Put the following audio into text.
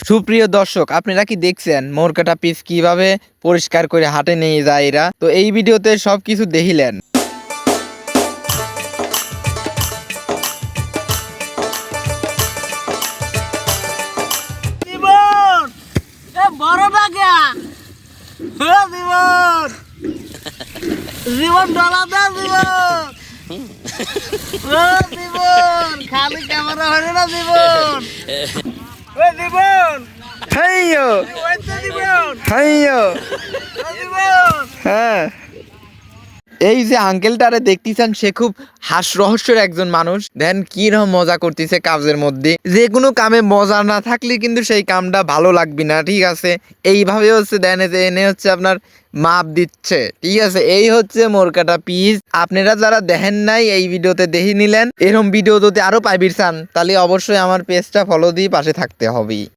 সুপ্রিয় দর্শক, আপনারা কি দেখছেন মোর কাটা পিস কিভাবে পরিষ্কার করে হাটে নিয়ে যায় এরা? তো এই ভিডিওতে সবকিছু দেখিলেন। জীবন এ বড় বাগা জীবন জীবন ডলা দা জীবন জীবন খালি ক্যামেরা হরে না জীবন জীবন হাইয়ো জীবন হাইয়ো জীবন হ্যাঁ, এই যে আঙ্কেলটারে দেখতেছেন, সে খুব হাস রহস্যের একজন মানুষ। দেন কি রকম মজা করতেছে কাজের মধ্যে। যে কোনো কামে মজা না থাকলে কিন্তু সেই কামটা ভালো লাগবে না, ঠিক আছে? এইভাবে হচ্ছে দেন যে এনে হচ্ছে আপনার মাপ দিচ্ছে, ঠিক আছে? এই হচ্ছে মোর কাটা পিস। আপনারা যারা দেখেন নাই এই ভিডিওতে দেখে নিলেন। এরকম ভিডিও যদি আরো পাইবির চান তাহলে অবশ্যই আমার পেজটা ফলো দিয়ে পাশে থাকতে হবে।